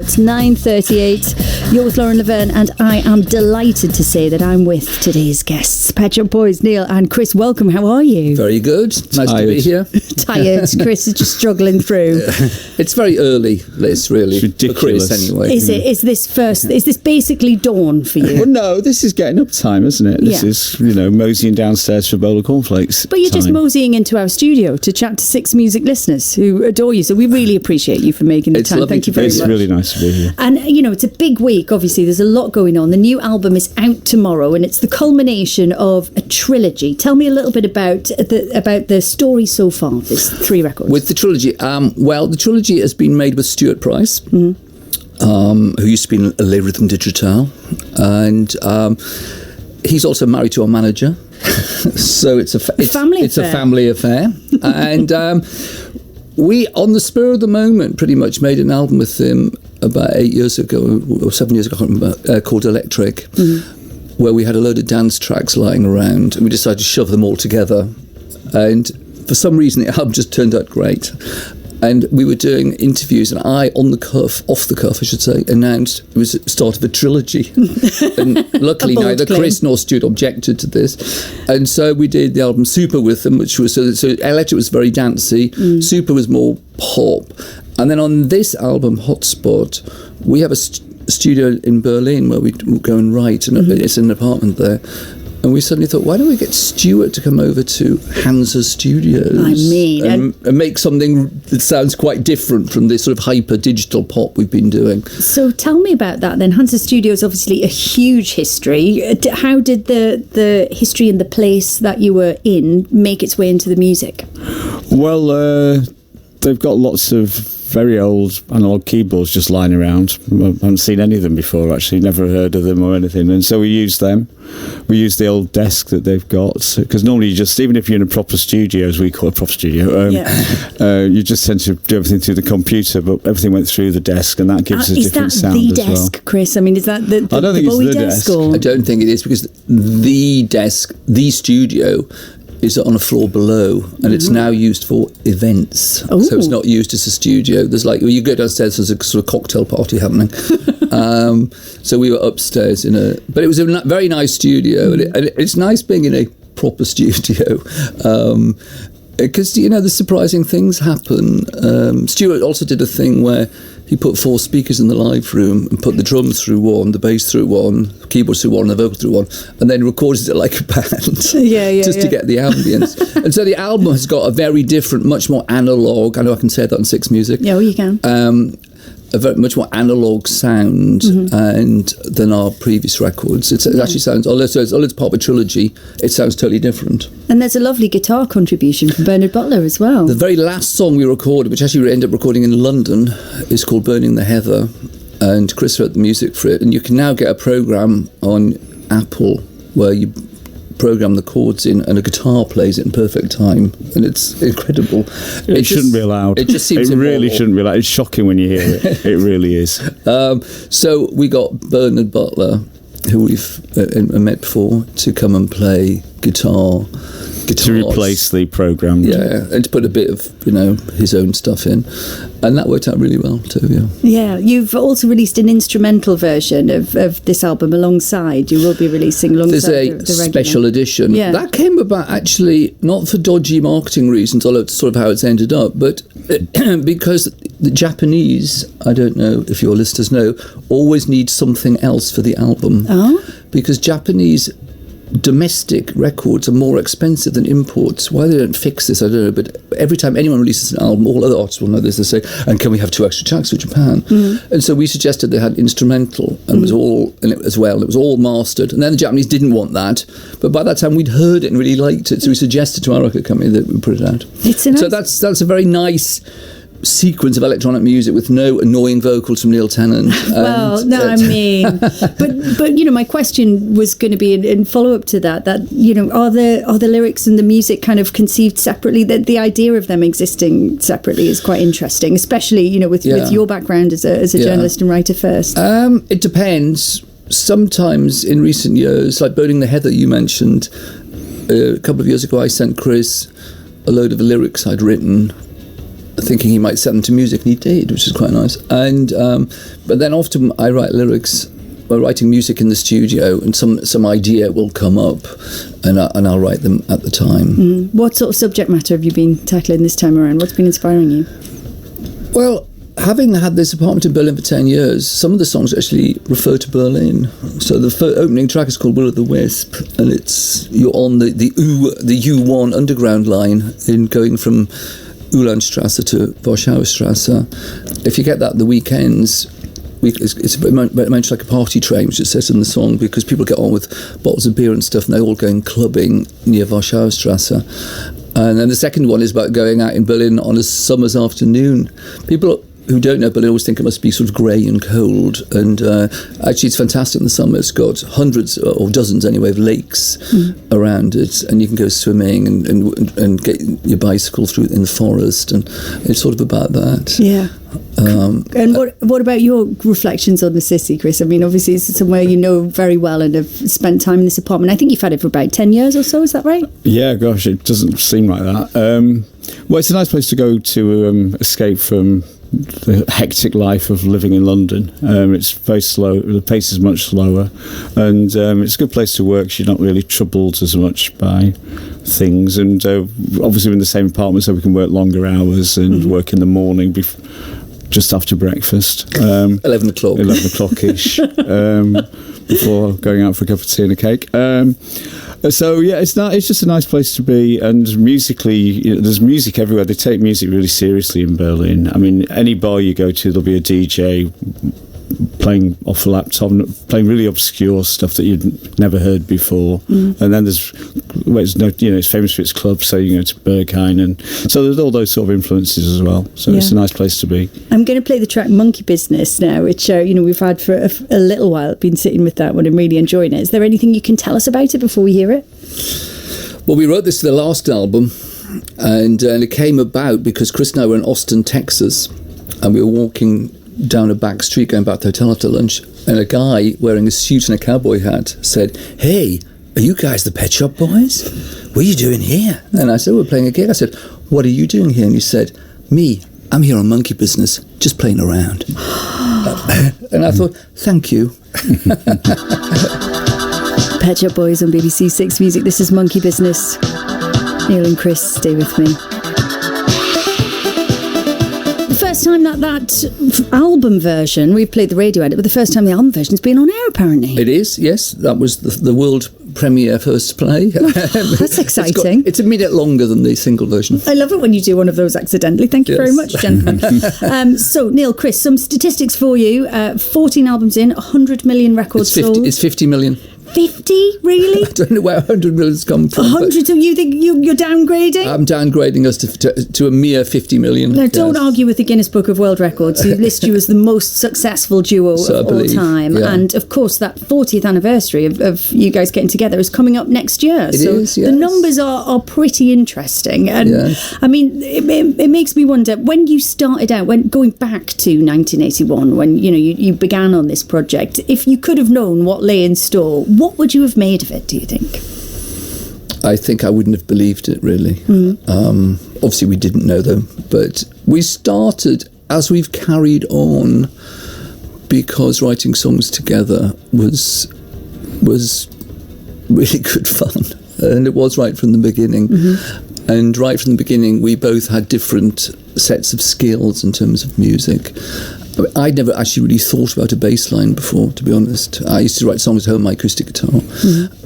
It's 9:38. You're with Laverne, and I am delighted to say that I'm with today's guests, Pet Shop Boys, Neil and Chris. Welcome. How are you? Very good. Nice to be here. Tired. Chris is just struggling through. It's very early, Liz, really. It's ridiculous. For Chris, anyway. Is it? Is this basically dawn for you? Well, no, this is getting up time, isn't it? This is, moseying downstairs for a bowl of cornflakes. But you're just moseying into our studio to chat to 6 music listeners who adore you. So we really appreciate you for making the time. Thank you very much. It's really nice to be here. And, it's a big week, obviously. There's a lot going on. The new album is out tomorrow, and it's the culmination of a trilogy. Tell me a little bit about the story so far, this 3 records. With the trilogy, the trilogy has been made with Stuart Price, who used to be in Le Rhythm Digital, and he's also married to our manager. So it's a family affair. And we, on the spur of the moment, pretty much made an album with him about 8 years ago, or 7 years ago, I can't remember, called Electric, where we had a load of dance tracks lying around, and we decided to shove them all together. And for some reason, the album just turned out great. And we were doing interviews, and I, off the cuff, I should say, announced it was the start of a trilogy. And luckily, neither Chris nor Stuart objected to this. And so we did the album Super with them, which was, so Electric was very dancey, Super was more pop. And then on this album, Hotspot, we have a studio in Berlin where we go and write, and it's an apartment there. And we suddenly thought, why don't we get Stuart to come over to Hansa Studios and make something that sounds quite different from this sort of hyper-digital pop we've been doing. So tell me about that then. Hansa Studios, obviously a huge history. How did the history and the place that you were in make its way into the music? Well, they've got lots of very old analog keyboards just lying around. I haven't seen any of them before, actually, never heard of them or anything. And so we use them. We use the old desk that they've got, because normally even if you're in a proper studio, as we call a proper studio, you just tend to do everything through the computer, but everything went through the desk, and that gives a different sound as well. Is that the desk, Chris? I mean, is that the I don't think Bowie it's the desk? desk. I don't think it is, because the desk, the studio, is on a floor below, and it's now used for events. Ooh. So it's not used as a studio. There's you go downstairs, there's a sort of cocktail party happening. So we were upstairs but it was a very nice studio, and it's nice being in a proper studio. Because, the surprising things happen. Stuart also did a thing where he put 4 speakers in the live room and put the drums through one, the bass through one, keyboards through one, and the vocals through one, and then recorded it like a band to get the ambience. And so the album has got a very different, much more analog, I know I can say that on 6 Music. Yeah, you can. A very much more analog sound than our previous records. It actually sounds, although it's part of a trilogy, it sounds totally different. And there's a lovely guitar contribution from Bernard Butler as well. The very last song we recorded, which actually we ended up recording in London, is called Burning the Heather, and Chris wrote the music for it. And you can now get a program on Apple where you program the chords in and a guitar plays it in perfect time, and it's incredible. It shouldn't be allowed. It just seems really shouldn't be allowed. It's shocking when you hear it. It really is. So we got Bernard Butler, who we've met before, to come and play guitars. To replace the program. Yeah, and to put a bit of, his own stuff in. And that worked out really well too, yeah. Yeah, you've also released an instrumental version of this album alongside. You will be releasing alongside the regular. There's a special edition. Yeah. That came about actually not for dodgy marketing reasons, although it's sort of how it's ended up, but because the Japanese, I don't know if your listeners know, always need something else for the album. Oh? Because Japanese domestic records are more expensive than imports. Why they don't fix this, I don't know, but every time anyone releases an album, all other artists will know this, they say, and can we have 2 extra tracks for Japan? And so we suggested they had instrumental, and it was all mastered, and then the Japanese didn't want that, but by that time we'd heard it and really liked it, so we suggested to our record company that we put it out. So that's a very nice sequence of electronic music with no annoying vocals from Neil Tennant. But my question was going to be in follow-up to that are the lyrics and the music kind of conceived separately? That the idea of them existing separately is quite interesting, especially with your background as a journalist and writer first. It depends. Sometimes in recent years, like Burning the Heather you mentioned, a couple of years ago I sent Chris a load of lyrics I'd written thinking he might set them to music, and he did, which is quite nice. And but then often I write lyrics. We're writing music in the studio, and some idea will come up, and I'll write them at the time. What sort of subject matter have you been tackling this time around? What's been inspiring you? Well, having had this apartment in Berlin for 10 years, some of the songs actually refer to Berlin. So the opening track is called Will o' the Wisp, and you're on the U1 underground line in going from Ulandstrasse to Warschauer Strasse. If you get that the weekends, it's very much like a party train, which it says in the song, because people get on with bottles of beer and stuff, and they're all going clubbing near Warschauer Strasse. And then the second one is about going out in Berlin on a summer's afternoon. People who don't know Berlin always think it must be sort of grey and cold, and actually it's fantastic in the summer. It's got hundreds, or dozens anyway, of lakes around it, and you can go swimming and get your bicycle through in the forest, and it's sort of about that. Yeah. And what about your reflections on the city, Chris? I mean, obviously it's somewhere you know very well and have spent time in this apartment. I think you've had it for about 10 years or so, is that right? Yeah, gosh, it doesn't seem like that. Well, it's a nice place to go to escape from the hectic life of living in London. It's very slow, the pace is much slower, and it's a good place to work. You're not really troubled as much by things, and obviously we're in the same apartment, so we can work longer hours and work in the morning just after breakfast. 11 o'clock. 11 o'clock-ish, before going out for a cup of tea and a cake. So yeah, it's just a nice place to be, and musically, there's music everywhere. They take music really seriously in Berlin. I mean, any bar you go to, there'll be a DJ playing off a laptop, playing really obscure stuff that you'd never heard before. And then it's famous for its clubs, so you can go to Berghain, and so there's all those sort of influences as well. So it's a nice place to be. I'm going to play the track Monkey Business now, which we've had for a little while. I've been sitting with that one and really enjoying it. Is there anything you can tell us about it before we hear it? Well, we wrote this for the last album, and it came about because Chris and I were in Austin, Texas, and we were walking down a back street going back to the hotel after lunch, and a guy wearing a suit and a cowboy hat said, "Hey, are you guys the Pet Shop Boys? What are you doing here?" And I said, "We're playing a gig." I said, "What are you doing here?" And he said, "Me, I'm here on Monkey Business, just playing around." And I thought, thank you. Pet Shop Boys on BBC Six Music. This is Monkey Business. Neil and Chris, stay with me. First time that album version, we've played the radio edit, but the first time the album version's been on air, apparently. It is, yes. That was the world premiere first play. That's exciting. It's a minute longer than the single version. I love it when you do one of those accidentally. Thank you very much, gentlemen. So, Neil, Chris, some statistics for you. 14 albums in, 100 million records sold. It's 50 million. 50, really? I don't know where 100 million's come from. 100, so you think you're downgrading? I'm downgrading us to a mere 50 million. Now, don't argue with the Guinness Book of World Records, who list you as the most successful duo of all time. Yeah. And, of course, that 40th anniversary of you guys getting together is coming up next year. It is, yes. The numbers are pretty interesting. And, I mean, it makes me wonder, when you started out, going back to 1981, when, you began on this project, if you could have known what lay in store, what would you have made of it, do you think? I think I wouldn't have believed it, really. Obviously, we didn't know them, but we started as we've carried on, because writing songs together was really good fun, and it was right from the beginning. And right from the beginning, we both had different sets of skills in terms of music. I'd never actually really thought about a bass line before, to be honest. I used to write songs at home on my acoustic guitar,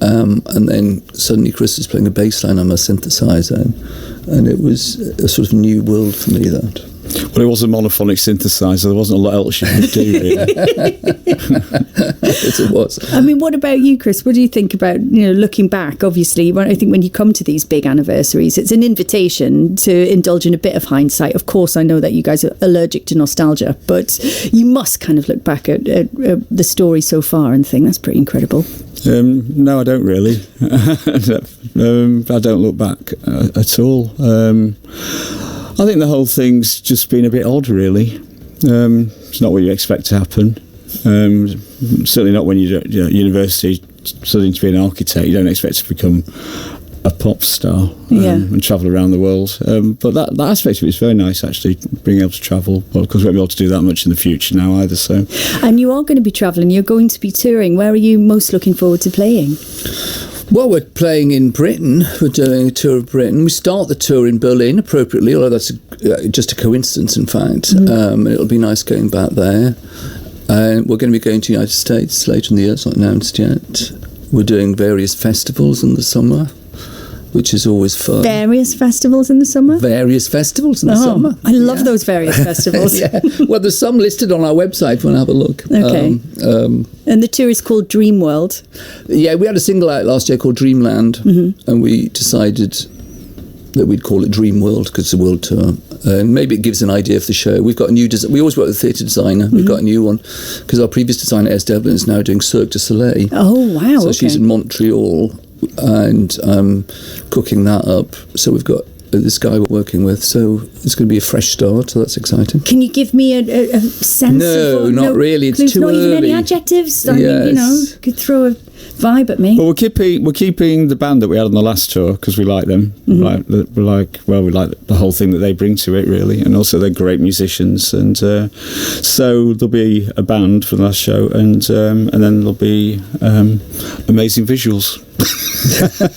and then suddenly Chris was playing a bass line on my synthesizer, and it was a sort of new world for me, that. Well, it was a monophonic synthesizer. There wasn't a lot else you could do, really. Yes, it was. I mean, what about you, Chris? What do you think about, looking back? Obviously, I think when you come to these big anniversaries, it's an invitation to indulge in a bit of hindsight. Of course, I know that you guys are allergic to nostalgia, but you must kind of look back at the story so far and think that's pretty incredible. No, I don't really. I don't look back at all. I think the whole thing's just been a bit odd, really. It's not what you expect to happen. Certainly not when you're at university studying to be an architect. You don't expect to become a pop star Yeah. and travel around the world. But that aspect of it is very nice, actually, being able to travel. Well, because we won't be able to do that much in the future now either. So, And you are going to be travelling. You're going to be touring. Where are you most looking forward to playing? Well, we're playing in Britain. We're doing a tour of Britain. We start the tour in Berlin, appropriately, although that's just a coincidence, in fact. It'll be nice going back there. And we're going to be going to the United States later in the year. It's not announced yet. We're doing various festivals in the summer, which is always fun. Various festivals in the summer? Various festivals in the summer. I love those various festivals. Yeah. Well, there's some listed on our website if you want to have a look. Okay. And the tour is called Dream World. Yeah, we had a single out last year called Dreamland, and we decided that we'd call it Dream World because it's a world tour. And maybe it gives an idea for the show. We've got a new we always work with a theatre designer. We've got a new one because our previous designer, Es Devlin, is now doing Cirque du Soleil. Oh, wow. So she's in Montreal and cooking that up. So we've got this guy we're working with. So it's going to be a fresh start. So that's exciting. Can you give me a sense No, of... not really. It's clues, too not early. Not even any adjectives? I mean, you know, Yes. you could throw a vibe at me. well, we're keeping the band that we had on the last tour because we like them. We like the whole thing that they bring to it, really, and also they're great musicians. And so there'll be a band for the last show, and then there'll be amazing visuals.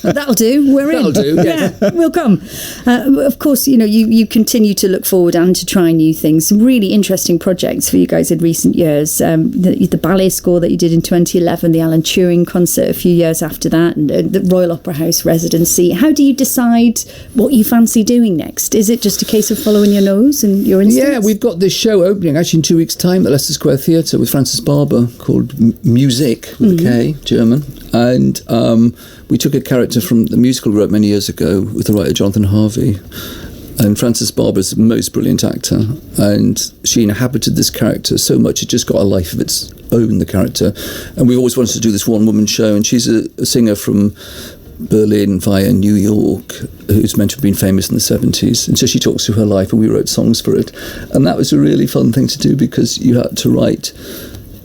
That'll do. We're in. That'll do, yeah. We'll come. Of course, you know, you continue to look forward and to try new things. Some really interesting projects for you guys in recent years. The ballet score that you did in 2011, the Alan Turing concert a few years after that, and the Royal Opera House residency. How do you decide what you fancy doing next? Is it just a case of following your nose and your instincts? Yeah, we've got this show opening actually in 2 weeks' time at Leicester Square Theatre with Francis Barber called Music with a K, German. And we took a character from the musical we wrote many years ago with the writer Jonathan Harvey. And Frances Barber's the most brilliant actor. And she inhabited this character so much, it just got a life of its own, the character. And we've always wanted to do this one-woman show. And she's a singer from Berlin via New York who's meant to have been famous in the 70s. And so she talks through her life and we wrote songs for it. And that was a really fun thing to do because you had to write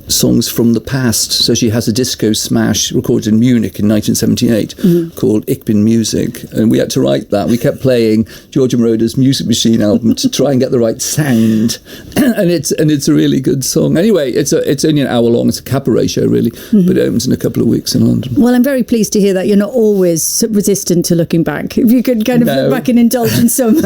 songs from the past. So she has a disco smash recorded in Munich in 1978 called Ich bin Music, and we had to write that. We kept playing Georgia Moroder's Music Machine album to try and get the right sound, and it's a really good song. Anyway, it's only an hour long. It's a cabaret show really, but it opens in a couple of weeks in London. Well, I'm very pleased to hear that you're not always resistant to looking back. If you could kind of look back and indulge in some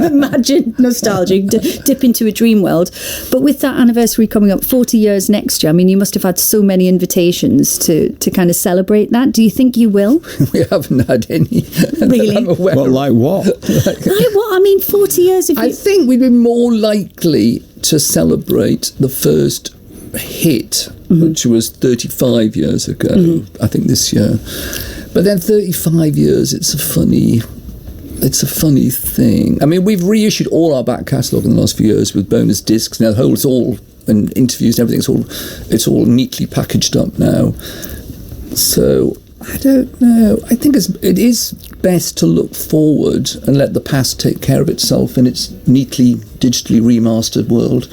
imagined nostalgia, dip into a dream world. But with that anniversary coming up, 40 years next year, I mean, you must have had so many invitations to kind of celebrate that. Do you think you will? We haven't had any. Really? I'm aware Well, of. like what? Like what? I mean, 40 years of I think we'd be more likely to celebrate the first hit, which was 35 years ago, I think this year. But then 35 years, it's a funny thing. I mean, we've reissued all our back catalogue in the last few years with bonus discs. Now, the whole, it's all, and interviews and everything, it's all neatly packaged up now. So, I don't know. I think it is best to look forward and let the past take care of itself in its neatly, digitally remastered world.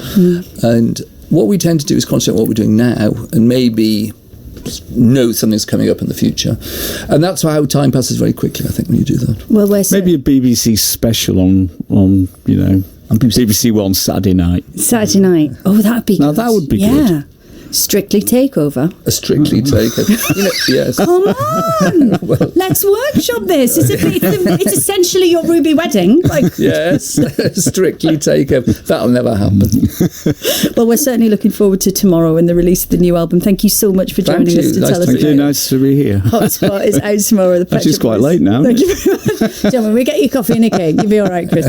And what we tend to do is concentrate on what we're doing now and maybe know something's coming up in the future. And that's how time passes very quickly, I think, when you do that. Well, Maybe a BBC special on you know, on BBC One Saturday night. Saturday night. Oh, that'd be Now, good. that would be yeah. good. Strictly Takeover. A Strictly Takeover. Yes. Come on, let's workshop this. It's essentially your Ruby wedding. Like, Yes, Strictly Takeover. That'll never happen. well, we're certainly looking forward to tomorrow and the release of the new album. Thank you so much for Thank joining you. us to Nice tell us to Thank about you. it. Nice to be here. Hotspot is out tomorrow. The Actually, it's quite late now. Thank you very much. Gentlemen, we get you coffee and a cake. You'll be all right, Chris.